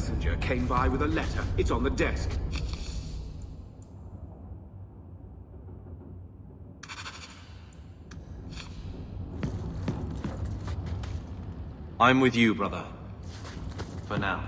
messenger came by with a letter. It's on the desk. I'm with you, brother. For now.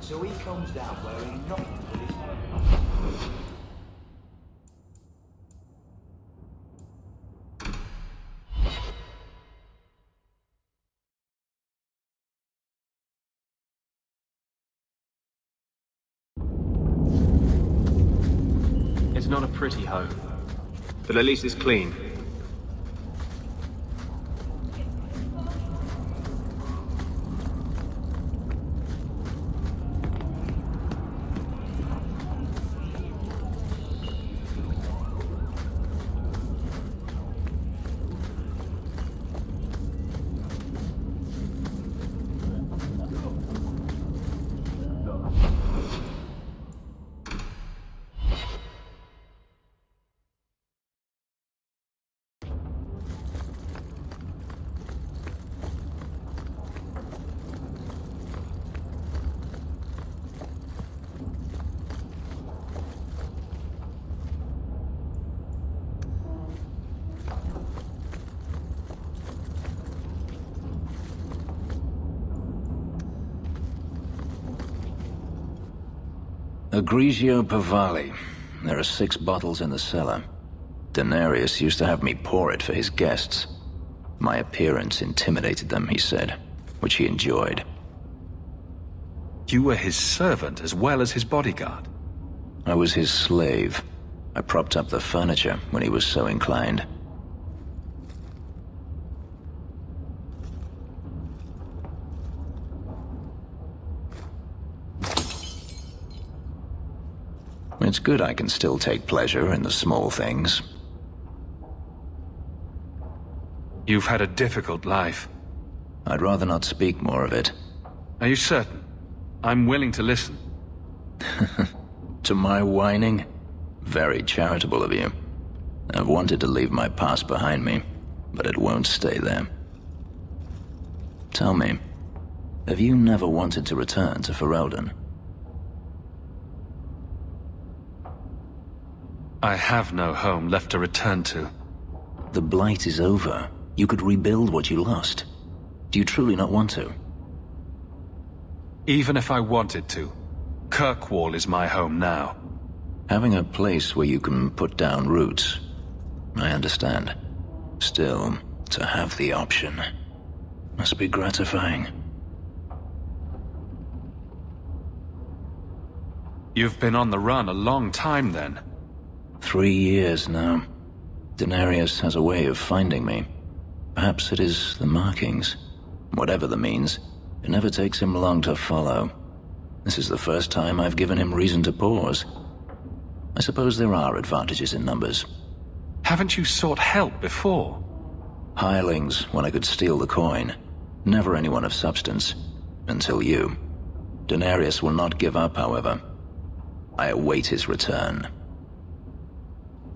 So he comes down wearing nothing but his It's not a pretty home, but at least it's clean. Grigio Pavali. There are 6 bottles in the cellar. Denarius used to have me pour it for his guests. My appearance intimidated them, he said, which he enjoyed. You were his servant as well as his bodyguard. I was his slave. I propped up the furniture when he was so inclined. It's good I can still take pleasure in the small things. You've had a difficult life. I'd rather not speak more of it. Are you certain? I'm willing to listen. To my whining? Very charitable of you. I've wanted to leave my past behind me, but it won't stay there. Tell me, have you never wanted to return to Ferelden? I have no home left to return to. The Blight is over. You could rebuild what you lost. Do you truly not want to? Even if I wanted to, Kirkwall is my home now. Having a place where you can put down roots, I understand. Still, to have the option must be gratifying. You've been on the run a long time then. 3 years now. Denarius has a way of finding me. Perhaps it is the markings. Whatever the means, it never takes him long to follow. This is the first time I've given him reason to pause. I suppose there are advantages in numbers. Haven't you sought help before? Hirelings, when I could steal the coin. Never anyone of substance. Until you. Denarius will not give up, however. I await his return.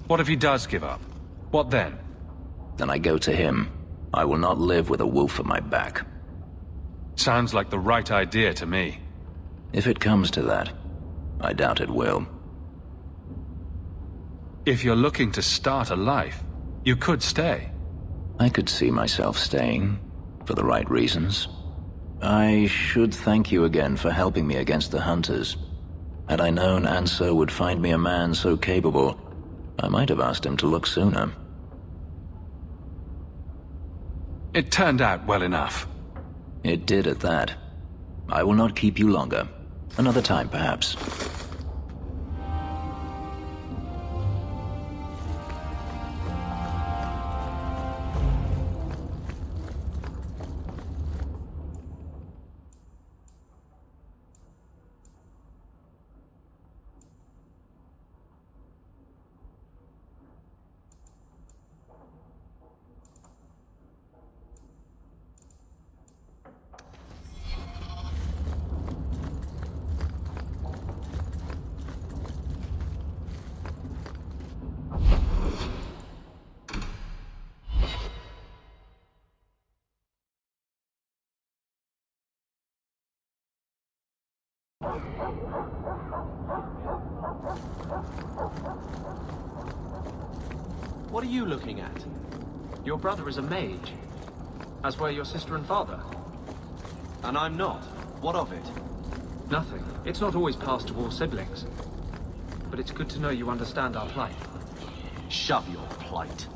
What if he does give up? What then? Then I go to him. I will not live with a wolf at my back. Sounds like the right idea to me. If it comes to that, I doubt it will. If you're looking to start a life, you could stay. I could see myself staying, for the right reasons. I should thank you again for helping me against the hunters. Had I known Ansar would find me a man so capable, I might have asked him to look sooner. It turned out well enough. It did at that. I will not keep you longer. Another time, perhaps. What are you looking at? Your brother is a mage, as were your sister and father. And I'm not. What of it? Nothing. It's not always passed to all siblings. But it's good to know you understand our plight. Shove your plight.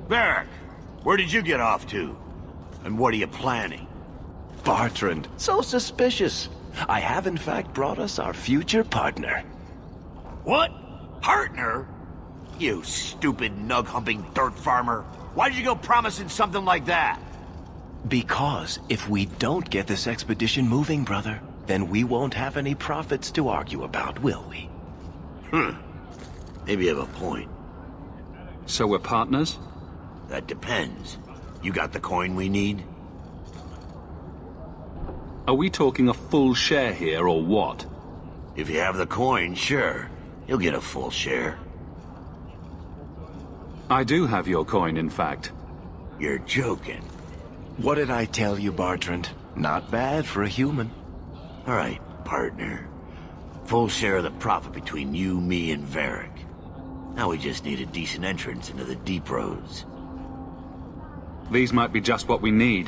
Varric, where did you get off to? And what are you planning? Bertrand, so suspicious. I have in fact brought us our future partner. What? Partner? You stupid nug-humping dirt farmer. Why did you go promising something like that? Because if we don't get this expedition moving, brother, then we won't have any profits to argue about, will we? Maybe you have a point. So we're partners? That depends. You got the coin we need? Are we talking a full share here, or what? If you have the coin, sure. You'll get a full share. I do have your coin, in fact. You're joking. What did I tell you, Bertrand? Not bad for a human. All right, partner. Full share of the profit between you, me, and Varric. Now we just need a decent entrance into the deep roads. These might be just what we need.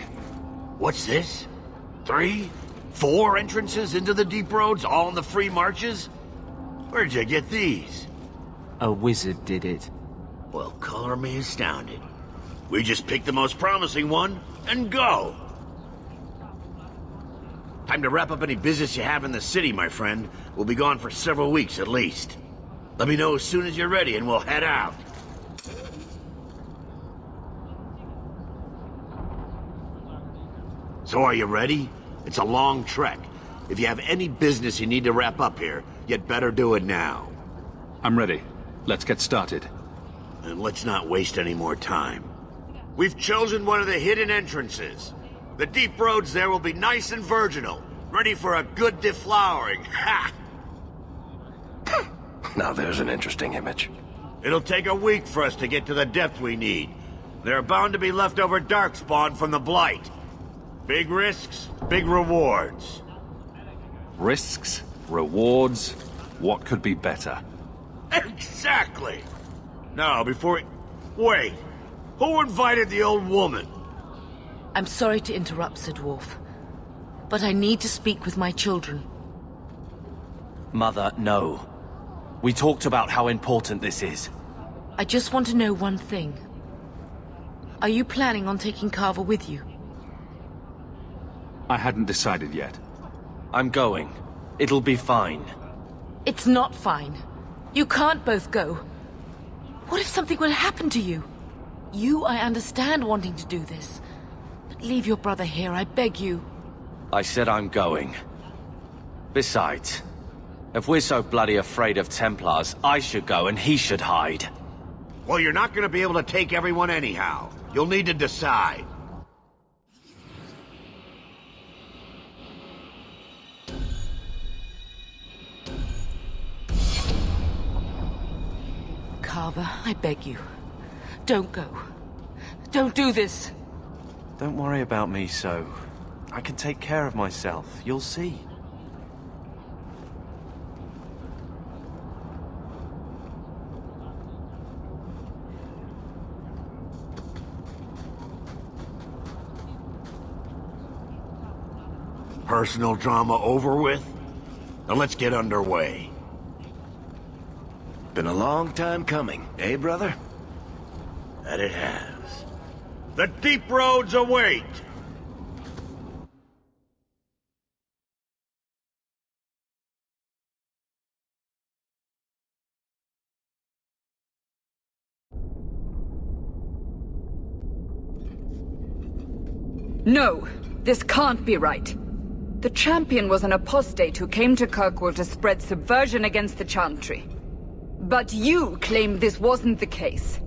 What's this? 3? 4 entrances into the deep roads, all in the free marches? Where'd you get these? A wizard did it. Well, color me astounded. We just pick the most promising one, and go! Time to wrap up any business you have in the city, my friend. We'll be gone for several weeks at least. Let me know as soon as you're ready and we'll head out. So are you ready? It's a long trek. If you have any business you need to wrap up here, you'd better do it now. I'm ready. Let's get started. And let's not waste any more time. We've chosen one of the hidden entrances. The deep roads there will be nice and virginal, ready for a good deflowering. Ha! Now there's an interesting image. It'll take a week for us to get to the depth we need. There are bound to be leftover darkspawn from the Blight. Big risks, big rewards. Risks, rewards, what could be better? Exactly! Now, Wait! Who invited the old woman? I'm sorry to interrupt, Sir Dwarf, but I need to speak with my children. Mother, no. We talked about how important this is. I just want to know one thing. Are you planning on taking Carver with you? I hadn't decided yet. I'm going. It'll be fine. It's not fine. You can't both go. What if something will happen to you? I understand wanting to do this. But leave your brother here, I beg you. I said I'm going. Besides, if we're so bloody afraid of Templars, I should go and he should hide. Well, you're not gonna be able to take everyone anyhow. You'll need to decide. Carver, I beg you. Don't go. Don't do this. Don't worry about me, so. I can take care of myself. You'll see. Personal drama over with? Now let's get underway. Been a long time coming, eh, brother? That it has. The deep roads await! No! This can't be right. The champion was an apostate who came to Kirkwall to spread subversion against the Chantry. But you claim this wasn't the case.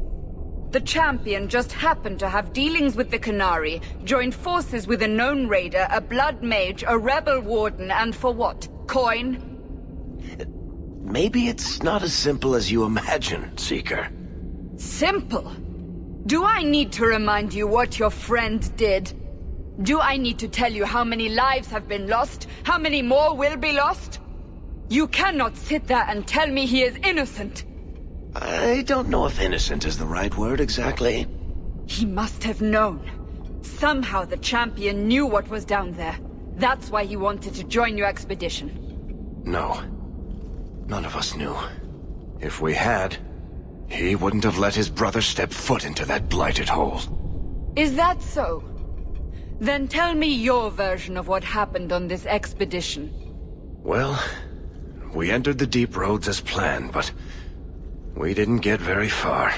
The champion just happened to have dealings with the Canary, joined forces with a known raider, a blood mage, a rebel warden, and for what? Coin? Maybe it's not as simple as you imagine, Seeker. Simple? Do I need to remind you what your friend did? Do I need to tell you how many lives have been lost? How many more will be lost? You cannot sit there and tell me he is innocent. I don't know if innocent is the right word exactly. He must have known. Somehow the champion knew what was down there. That's why he wanted to join your expedition. No. None of us knew. If we had, he wouldn't have let his brother step foot into that blighted hole. Is that so? Then tell me your version of what happened on this expedition. Well, we entered the deep roads as planned, but we didn't get very far.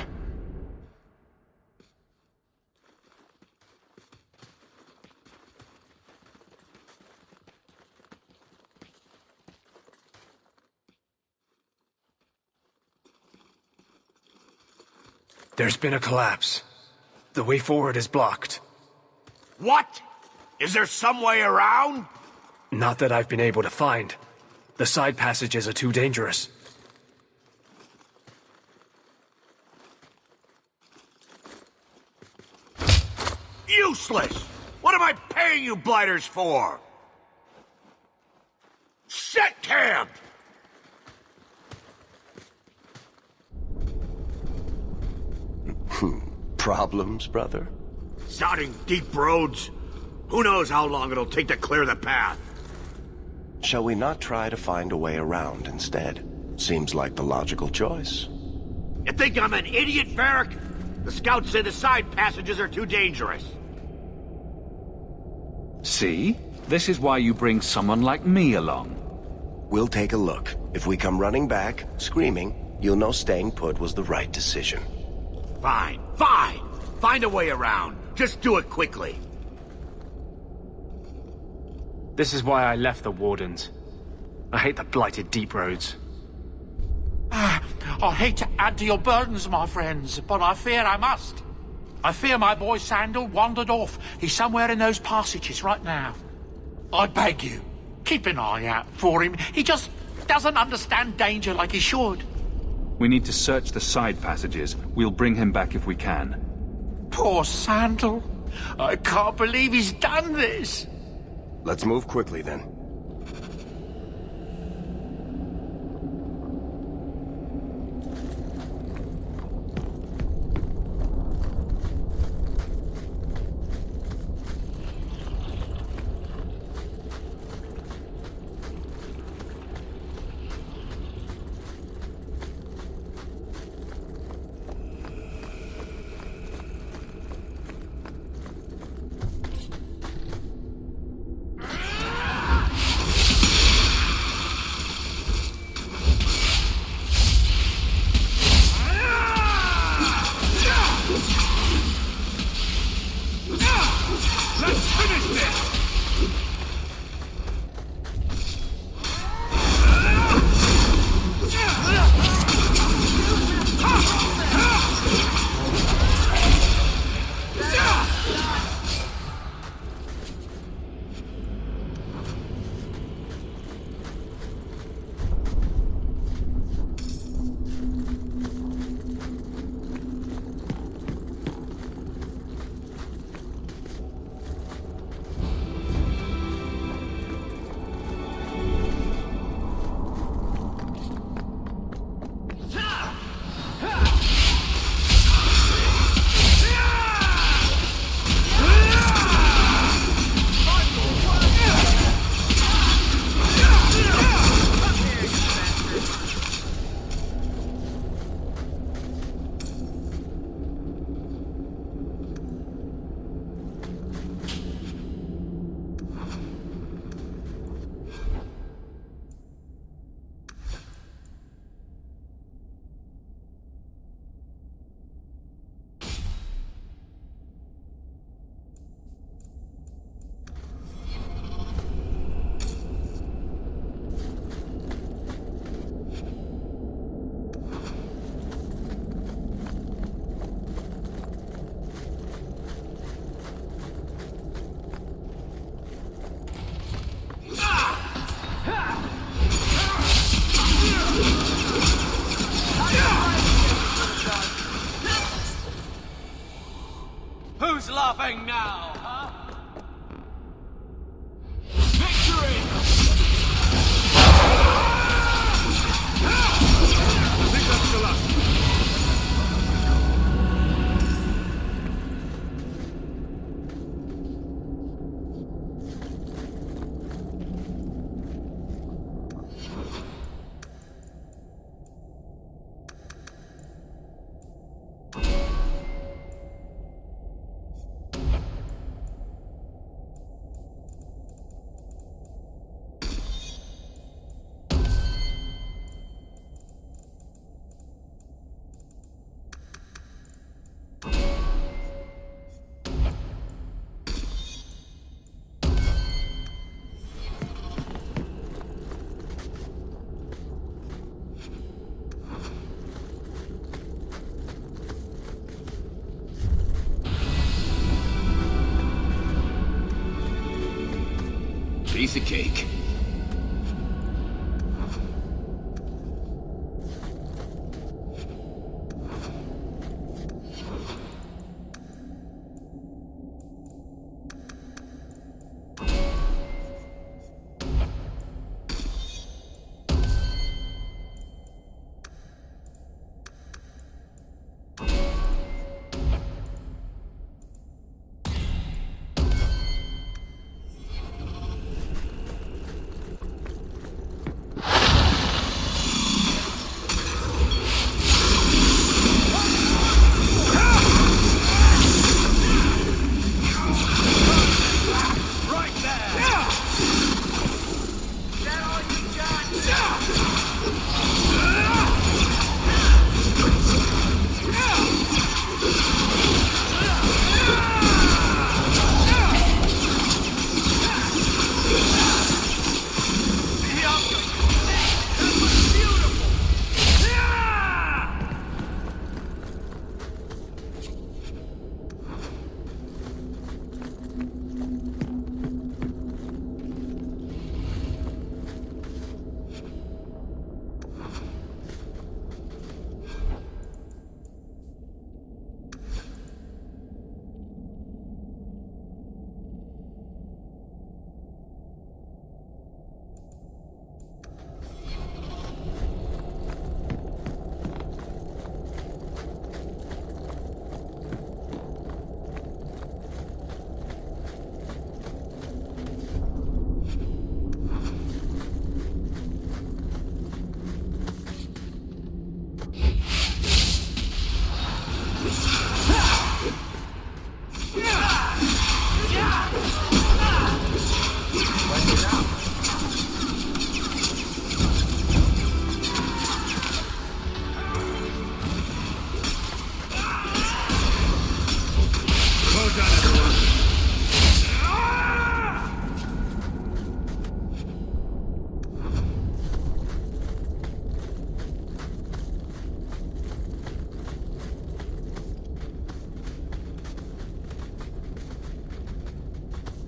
There's been a collapse. The way forward is blocked. What? Is there some way around? Not that I've been able to find. The side passages are too dangerous. Useless! What am I paying you blighters for? Set camp! Problems, brother? Sounding deep roads? Who knows how long it'll take to clear the path? Shall we not try to find a way around instead? Seems like the logical choice. You think I'm an idiot, Varric? The scouts say the side passages are too dangerous. See? This is why you bring someone like me along. We'll take a look. If we come running back, screaming, you'll know staying put was the right decision. Fine, fine! Find a way around. Just do it quickly. This is why I left the Wardens. I hate the blighted deep roads. I hate to add to your burdens, my friends, but I fear I must. I fear my boy Sandal wandered off. He's somewhere in those passages right now. I beg you, keep an eye out for him. He just doesn't understand danger like he should. We need to search the side passages. We'll bring him back if we can. Poor Sandal. I can't believe he's done this. Let's move quickly then. Who's laughing now, huh? Victory! I think that's the last. Piece of cake.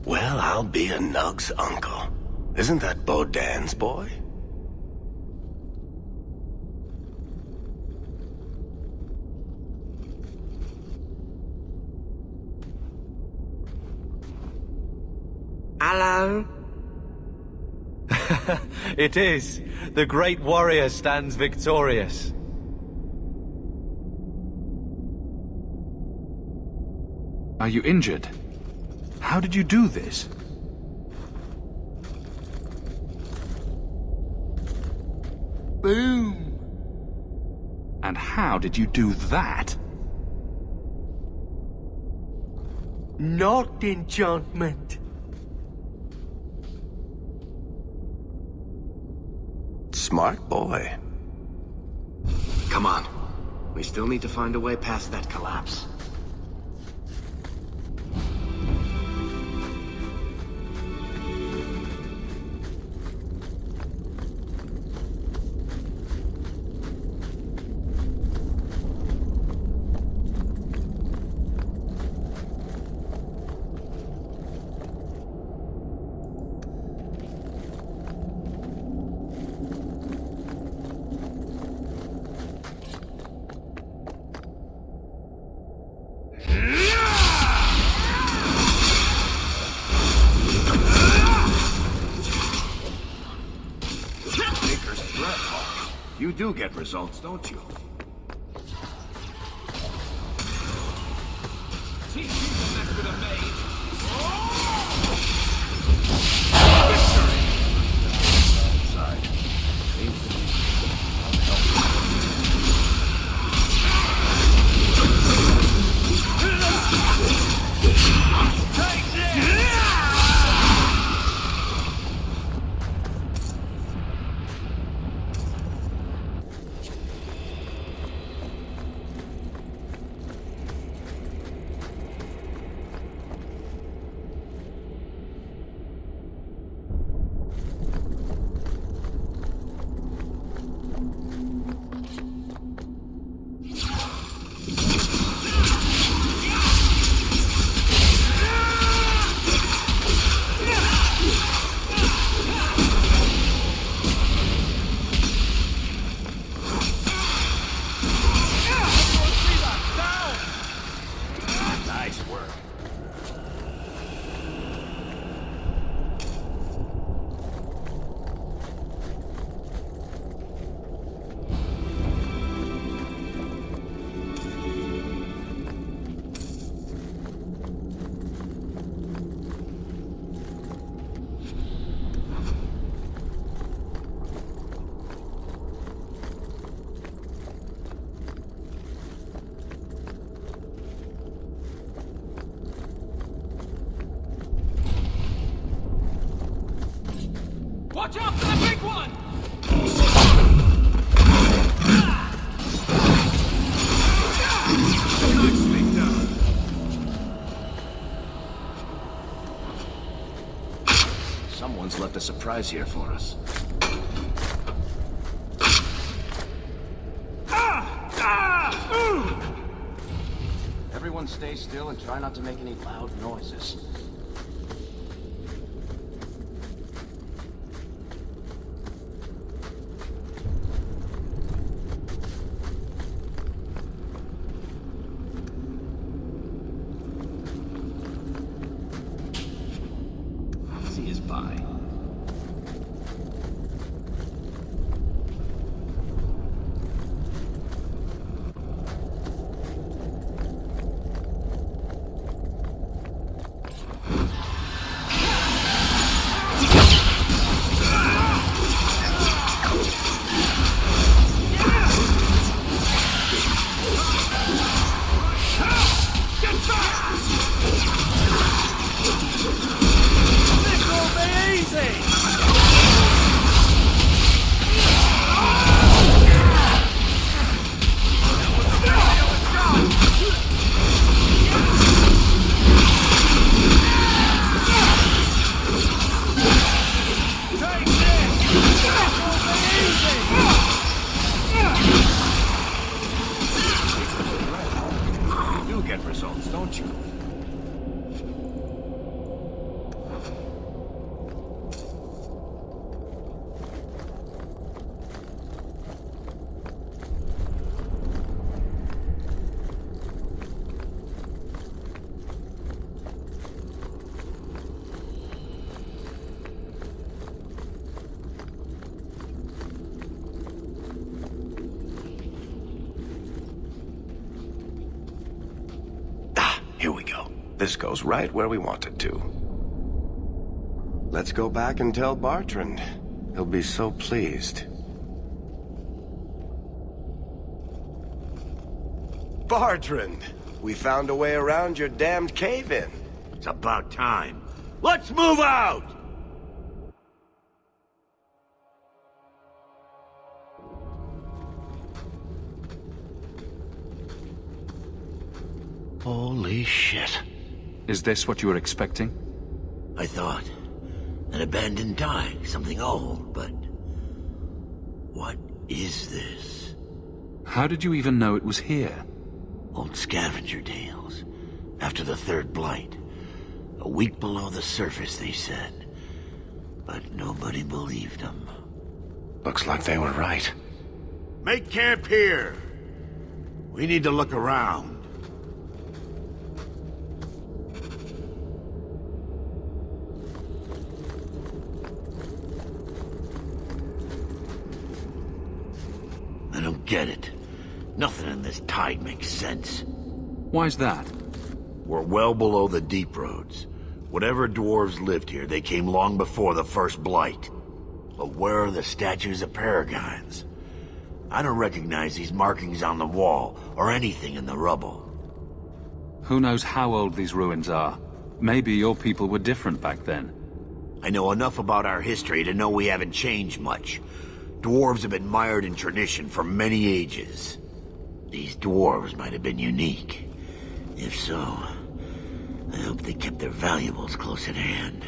Well, I'll be a Nug's uncle. Isn't that Bodan's boy? Hello? It is. The great warrior stands victorious. Are you injured? How did you do this? Boom! And how did you do that? Not enchantment. Smart boy. Come on. We still need to find a way past that collapse. do get results, don't you? Teach you to mess with a mage. Watch out for the big one! Nicely done. Someone's left a surprise here for us. Everyone stay still and try not to make any loud noises. Here we go. This goes right where we want it to. Let's go back and tell Bartrand. He'll be so pleased. Bartrand! We found a way around your damned cave-in. It's about time. Let's move out! Holy shit. Is this what you were expecting? I thought. An abandoned dike, something old, but... what is this? How did you even know it was here? Old scavenger tales. After the third blight. A week below the surface, they said. But nobody believed them. Looks like they were right. Make camp here! We need to look around. forget it. Nothing in this tide makes sense. Why's that? We're well below the deep roads. Whatever dwarves lived here, they came long before the first blight. But where are the statues of paragons? I don't recognize these markings on the wall, or anything in the rubble. Who knows how old these ruins are? Maybe your people were different back then. I know enough about our history to know we haven't changed much. Dwarves have been mired in tradition for many ages. These dwarves might have been unique. If so, I hope they kept their valuables close at hand.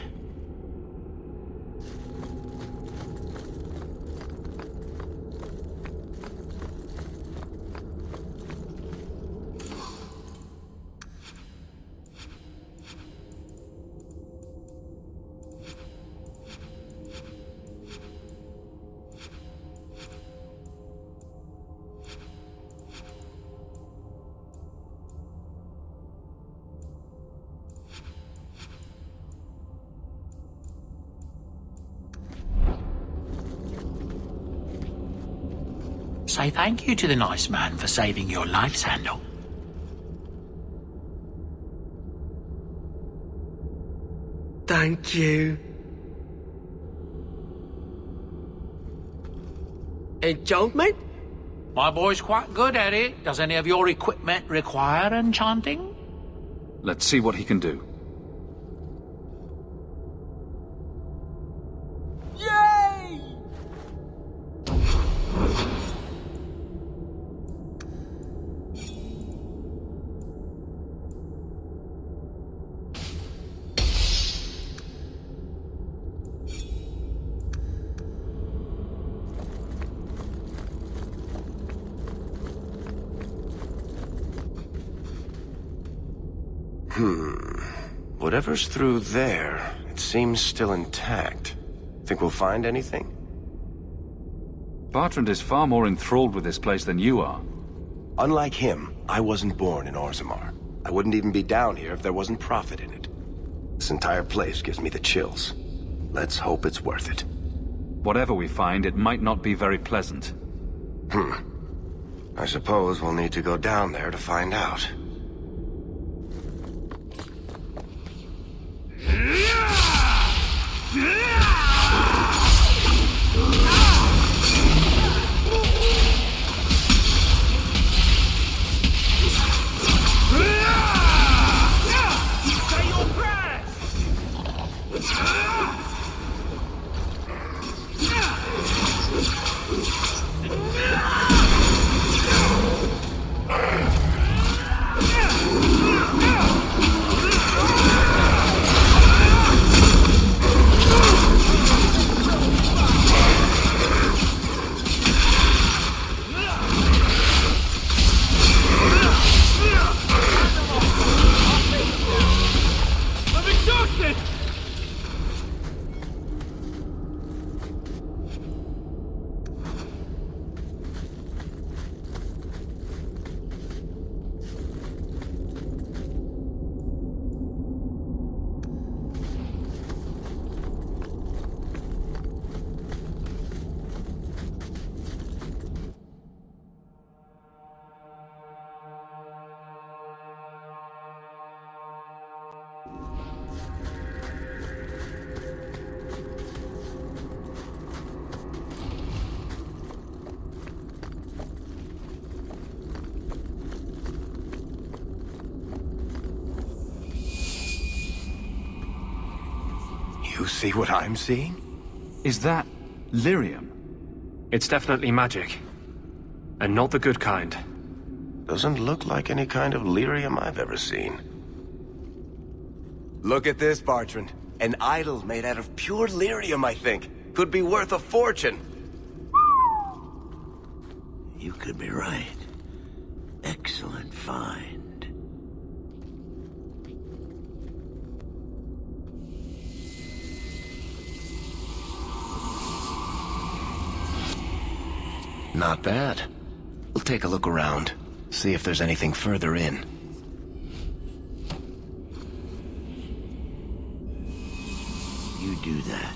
Say thank you to the nice man for saving your life, Sandal. Thank you. Enchantment? My boy's quite good at it. Does any of your equipment require enchanting? Let's see what he can do. Whatever's through there, it seems still intact. Think we'll find anything? Bertrand is far more enthralled with this place than you are. Unlike him, I wasn't born in Orzammar. I wouldn't even be down here if there wasn't profit in it. This entire place gives me the chills. Let's hope it's worth it. Whatever we find, it might not be very pleasant. I suppose we'll need to go down there to find out. You see what I'm seeing? Is that lyrium? It's definitely magic. And not the good kind. Doesn't look like any kind of lyrium I've ever seen. Look at this, Bertrand. An idol made out of pure lyrium, I think. Could be worth a fortune. You could be right. Excellent find. Not bad. We'll take a look around, see if there's anything further in. You do that.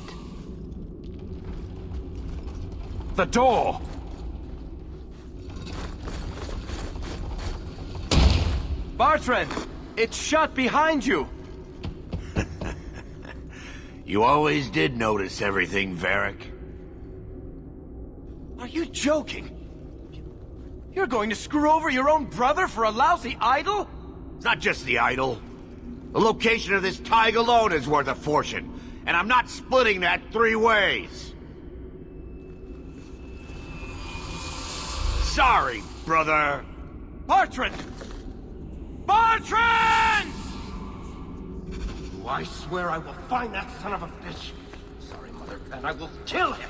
The door! Bartrand! It's shut behind you! You always did notice everything, Varric. Are you joking? You're going to screw over your own brother for a lousy idol? It's not just the idol. The location of this tag alone is worth a fortune, and I'm not splitting that 3 ways. Sorry, brother. Bartrand! Bartrand! I swear I will find that son of a bitch. Sorry, Mother, and I will kill him.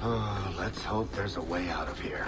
Oh, let's hope there's a way out of here.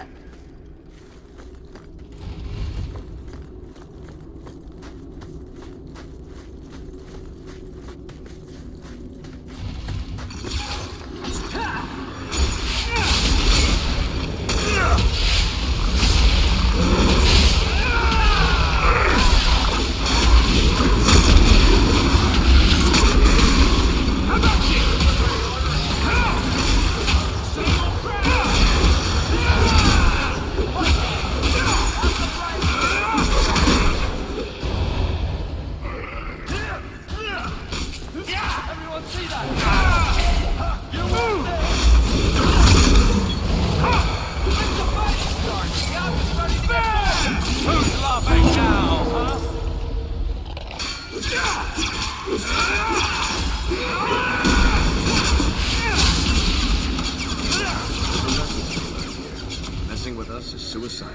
Messing with us is suicidal.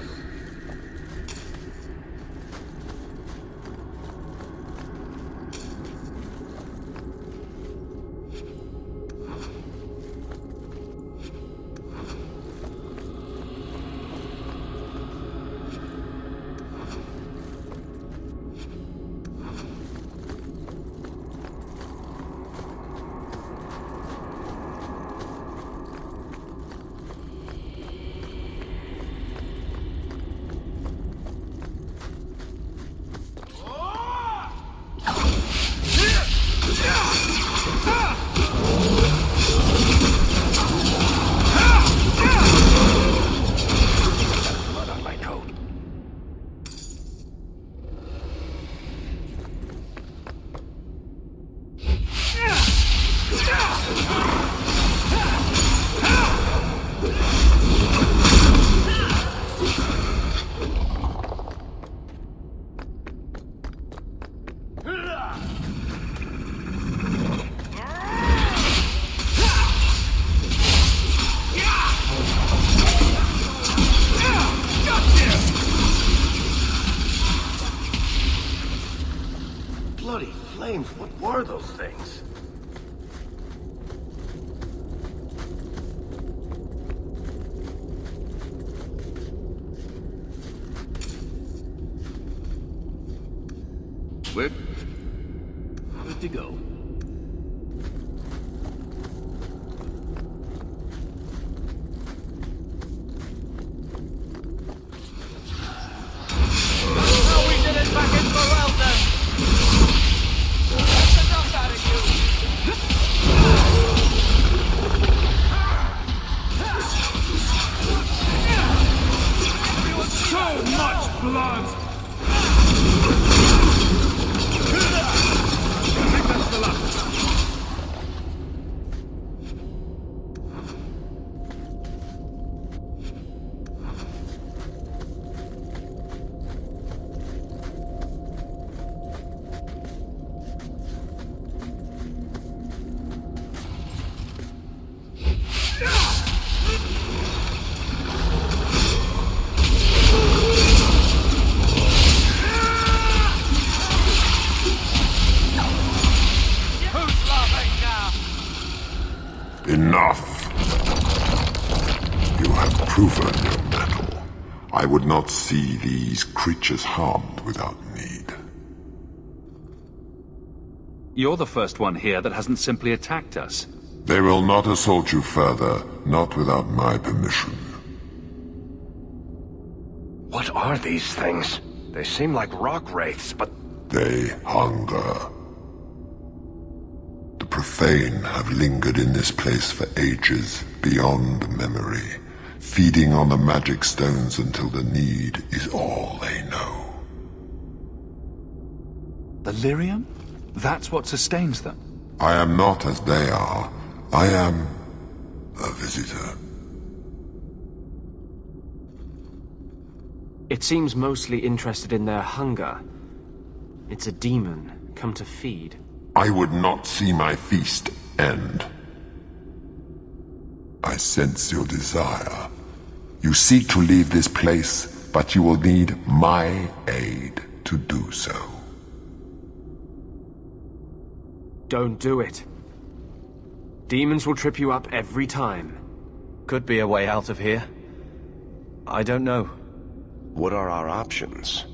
Bloody flames, what were those things? We're good to go. Enough. You have proven your mettle. I would not see these creatures harmed without need. You're the first one here that hasn't simply attacked us. They will not assault you further, not without my permission. What are these things? They seem like rock wraiths, but... They hunger. The profane have lingered in this place for ages, beyond memory, feeding on the magic stones until the need is all they know. The lyrium? That's what sustains them. I am not as they are. I am a visitor. It seems mostly interested in their hunger. It's a demon, come to feed. I would not see my feast end. I sense your desire. You seek to leave this place, but you will need my aid to do so. Don't do it. Demons will trip you up every time. Could be a way out of here. I don't know. What are our options?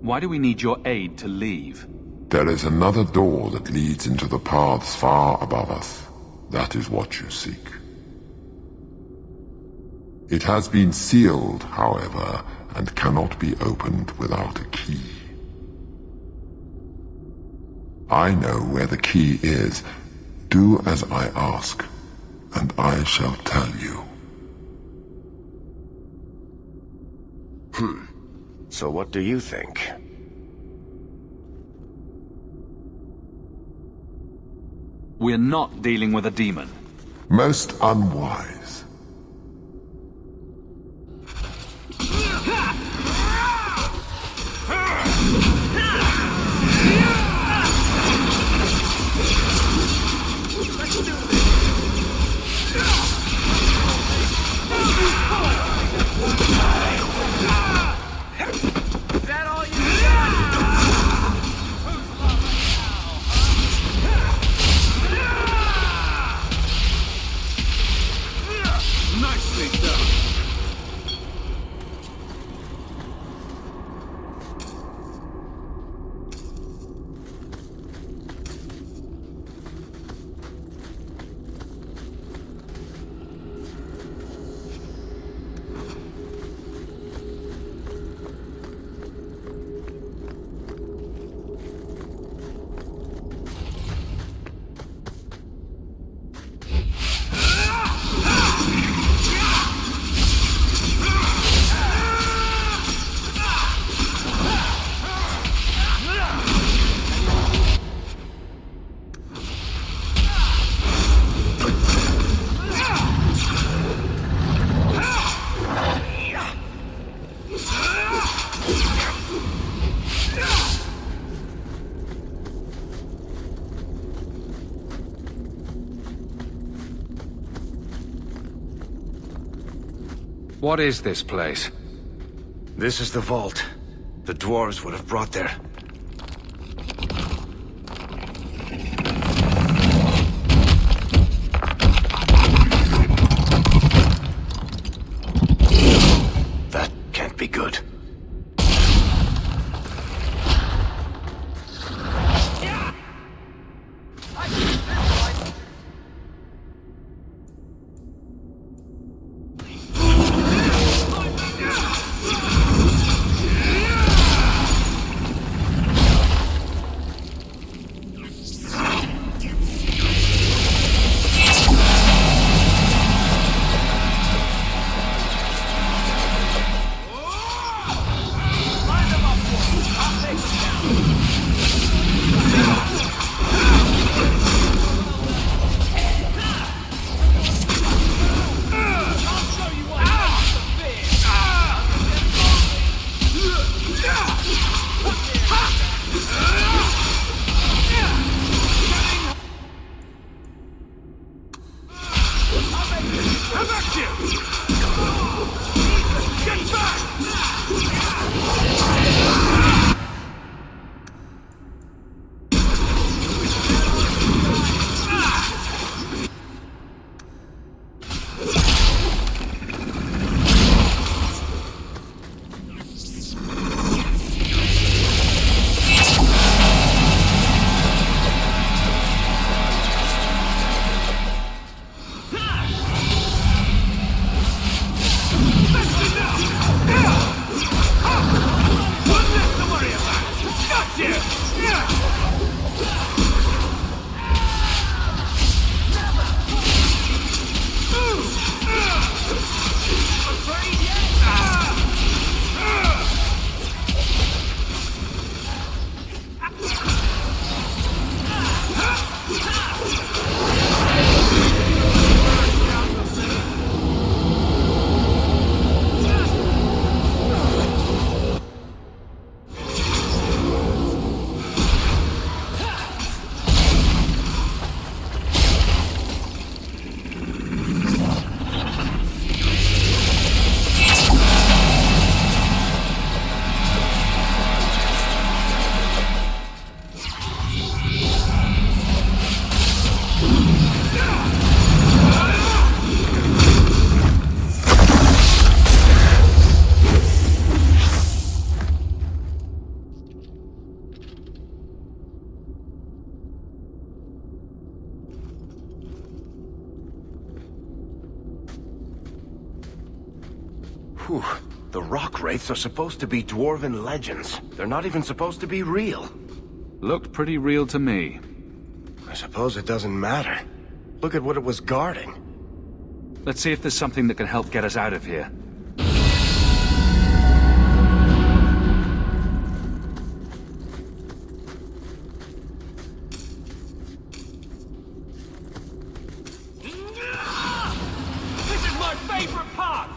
Why do we need your aid to leave? There is another door that leads into the paths far above us. That is what you seek. It has been sealed, however, and cannot be opened without a key. I know where the key is. Do as I ask, and I shall tell you. So what do you think? We're not dealing with a demon. Most unwise. What is this place? This is the vault. The dwarves would have brought their... That can't be good. Whew. The rock wraiths are supposed to be dwarven legends. They're not even supposed to be real. Looked pretty real to me. I suppose it doesn't matter. Look at what it was guarding. Let's see if there's something that can help get us out of here. This is my favorite part!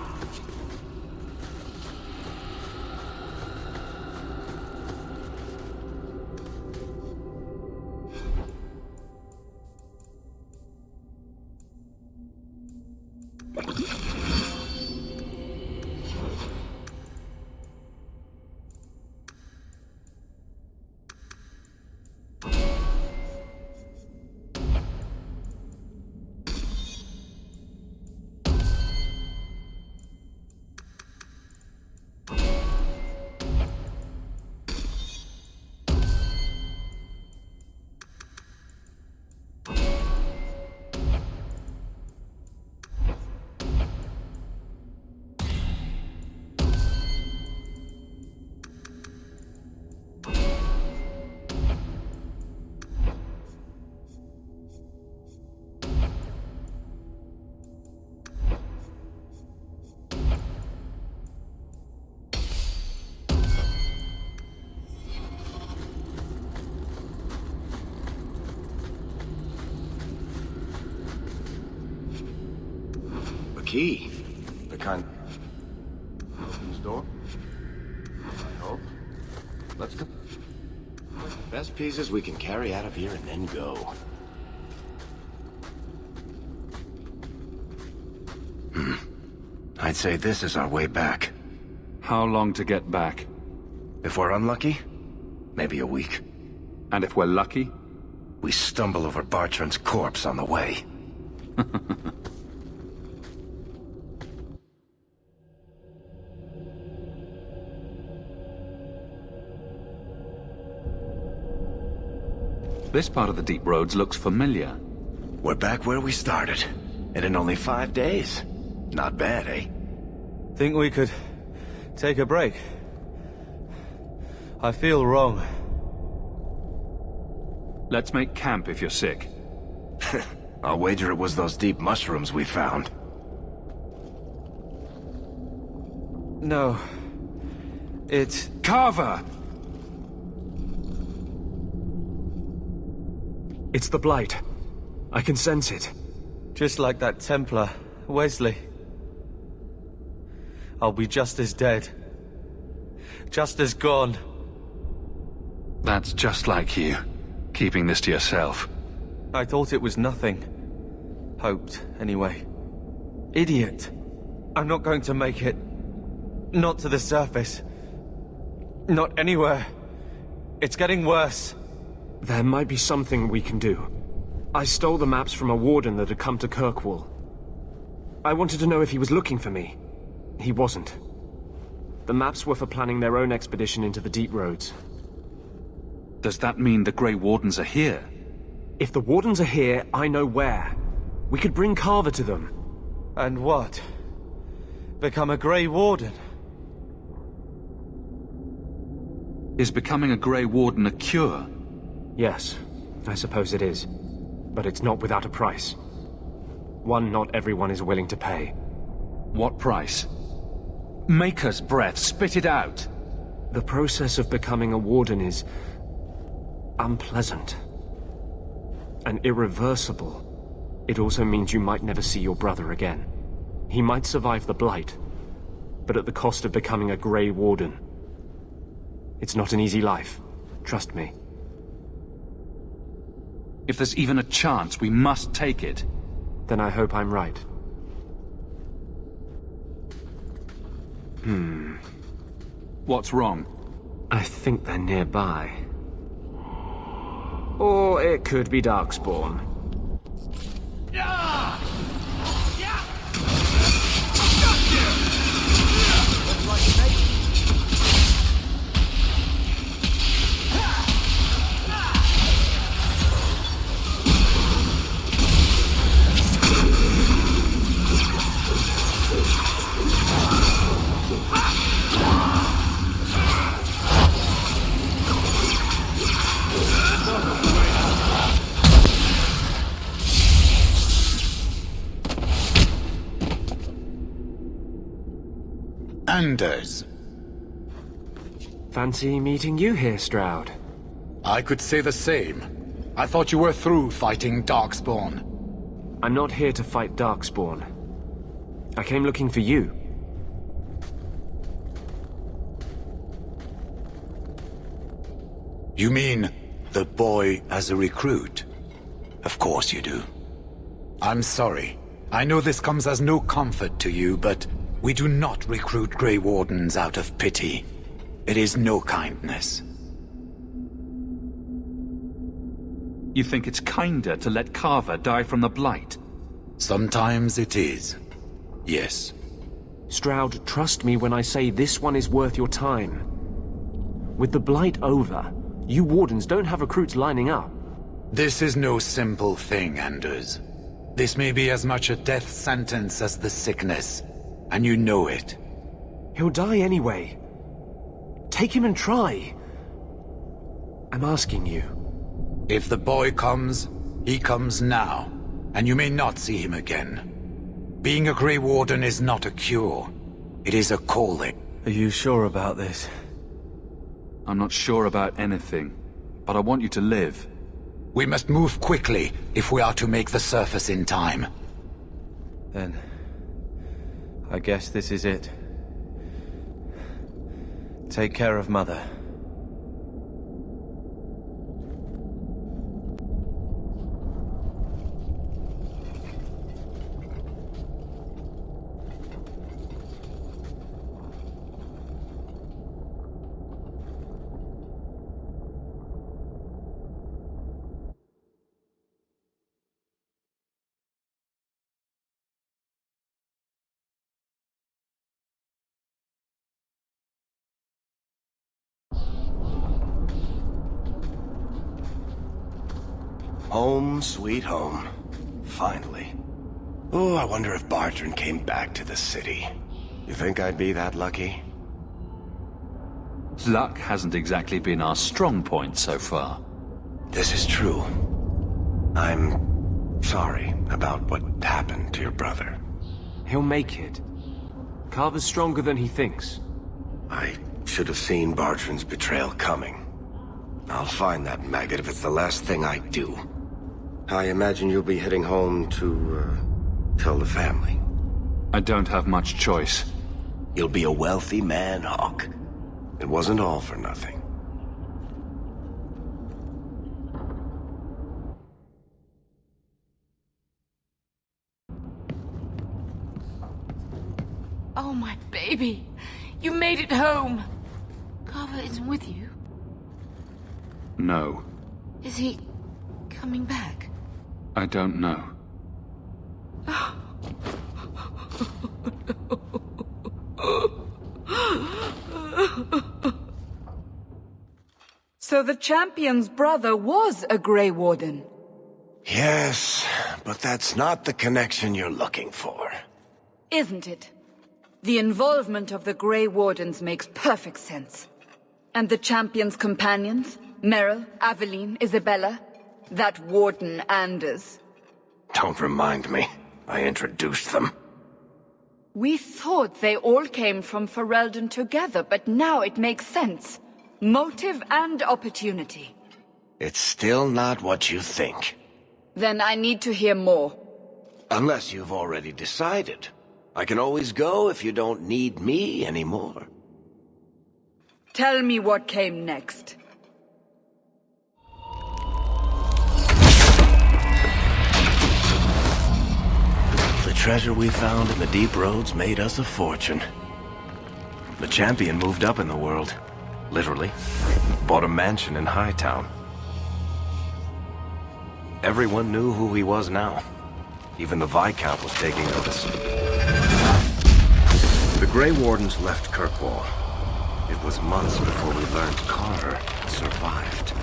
Key. The kind... Opens door? I hope. Let's go. Best pieces we can carry out of here and then go. I'd say this is our way back. How long to get back? If we're unlucky, maybe a week. And if we're lucky? We stumble over Bartrand's corpse on the way. This part of the deep roads looks familiar. We're back where we started. And in only 5 days. Not bad, eh? Think we could take a break? I feel wrong. Let's make camp if you're sick. I'll wager it was those deep mushrooms we found. No. It's... Carver! It's the Blight. I can sense it. Just like that Templar, Wesley. I'll be just as dead. Just as gone. That's just like you. Keeping this to yourself. I thought it was nothing. Hoped, anyway. Idiot. I'm not going to make it. Not to the surface. Not anywhere. It's getting worse. There might be something we can do. I stole the maps from a warden that had come to Kirkwall. I wanted to know if he was looking for me. He wasn't. The maps were for planning their own expedition into the deep roads. Does that mean the Grey Wardens are here? If the Wardens are here, I know where. We could bring Carver to them. And what? Become a Grey Warden? Is becoming a Grey Warden a cure? Yes, I suppose it is. But it's not without a price. One not everyone is willing to pay. What price? Maker's breath, spit it out! The process of becoming a warden is... unpleasant. And irreversible. It also means you might never see your brother again. He might survive the Blight, but at the cost of becoming a Grey Warden. It's not an easy life, trust me. If there's even a chance, we must take it. Then I hope I'm right. What's wrong? I think they're nearby. Or it could be Darkspawn. Anders. Fancy meeting you here, Stroud. I could say the same. I thought you were through fighting Darkspawn. I'm not here to fight Darkspawn. I came looking for you. You mean the boy as a recruit? Of course you do. I'm sorry. I know this comes as no comfort to you, but we do not recruit Grey Wardens out of pity. It is no kindness. You think it's kinder to let Carver die from the Blight? Sometimes it is. Yes. Stroud, trust me when I say this one is worth your time. With the Blight over, you Wardens don't have recruits lining up. This is no simple thing, Anders. This may be as much a death sentence as the sickness, and you know it. He'll die anyway. Take him and try. I'm asking you. If the boy comes, he comes now, and you may not see him again. Being a Grey Warden is not a cure. It is a calling. Are you sure about this? I'm not sure about anything, but I want you to live. We must move quickly if we are to make the surface in time. Then, I guess this is it. Take care of Mother. Home, sweet home. Finally. Oh, I wonder if Bartrand came back to the city. You think I'd be that lucky? Luck hasn't exactly been our strong point so far. This is true. I'm sorry about what happened to your brother. He'll make it. Carver's stronger than he thinks. I should have seen Bartrand's betrayal coming. I'll find that maggot if it's the last thing I do. I imagine you'll be heading home to, tell the family. I don't have much choice. You'll be a wealthy man, Hawke. It wasn't all for nothing. Oh, my baby. You made it home. Carver isn't with you. No. Is he coming back? I don't know. So the champion's brother was a Grey Warden? Yes, but that's not the connection you're looking for. Isn't it? The involvement of the Grey Wardens makes perfect sense. And the champion's companions? Merrill, Aveline, Isabella? That Warden Anders? Don't remind me. I introduced them. We thought they all came from Ferelden together, but now it makes sense. Motive and opportunity. It's still not what you think. Then I need to hear more. Unless you've already decided. I can always go if you don't need me anymore. Tell me what came next. The treasure we found in the deep roads made us a fortune. The champion moved up in the world. Literally. Bought a mansion in Hightown. Everyone knew who he was now. Even the Viscount was taking notice. The Grey Wardens left Kirkwall. It was months before we learned Carver survived.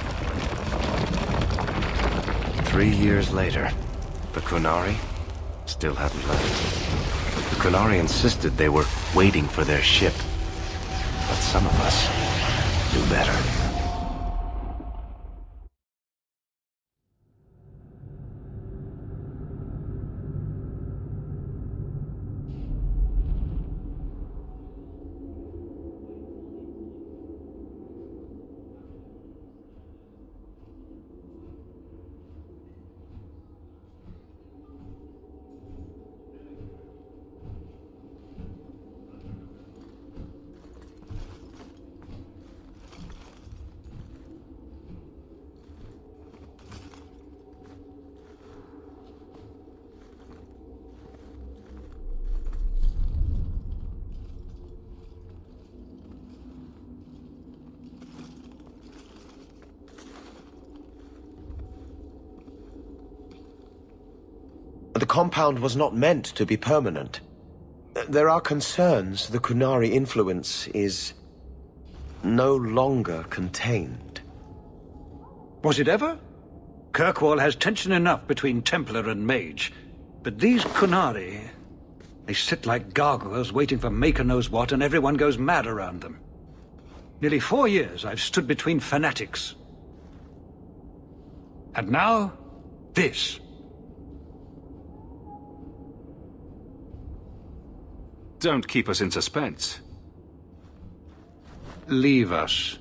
3 years later, the Qunari still hadn't left. The Qunari insisted they were waiting for their ship. But some of us knew better. The compound was not meant to be permanent. There are concerns the Qunari influence is no longer contained. Was it ever? Kirkwall has tension enough between Templar and Mage, but these Qunari, they sit like gargoyles waiting for Maker knows what, and everyone goes mad around them. Nearly 4 years I've stood between fanatics. And now, this. Don't keep us in suspense. Leave us.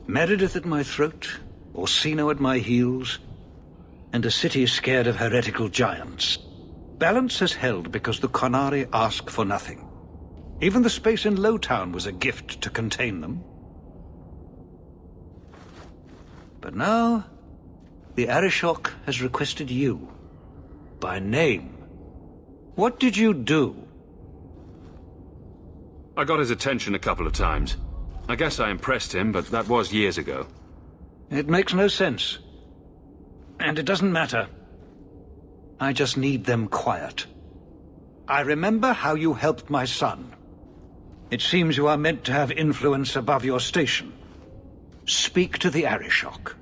Meredith at my throat, Orsino at my heels, and a city scared of heretical giants. Balance has held because the Qunari ask for nothing. Even the space in Lowtown was a gift to contain them. But now, the Arishok has requested you. By name. What did you do? I got his attention a couple of times. I guess I impressed him, but that was years ago. It makes no sense. And it doesn't matter. I just need them quiet. I remember how you helped my son. It seems you are meant to have influence above your station. Speak to the Arishok.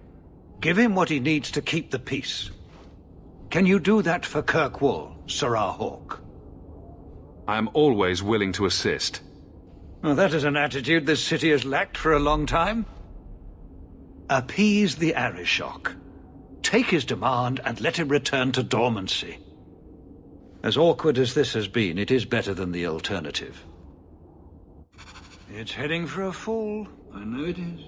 Give him what he needs to keep the peace. Can you do that for Kirkwall, Sirrah Hawke? I am always willing to assist. Well, that is an attitude this city has lacked for a long time. Appease the Arishok. Take his demand and let him return to dormancy. As awkward as this has been, it is better than the alternative. It's heading for a fall. I know it is.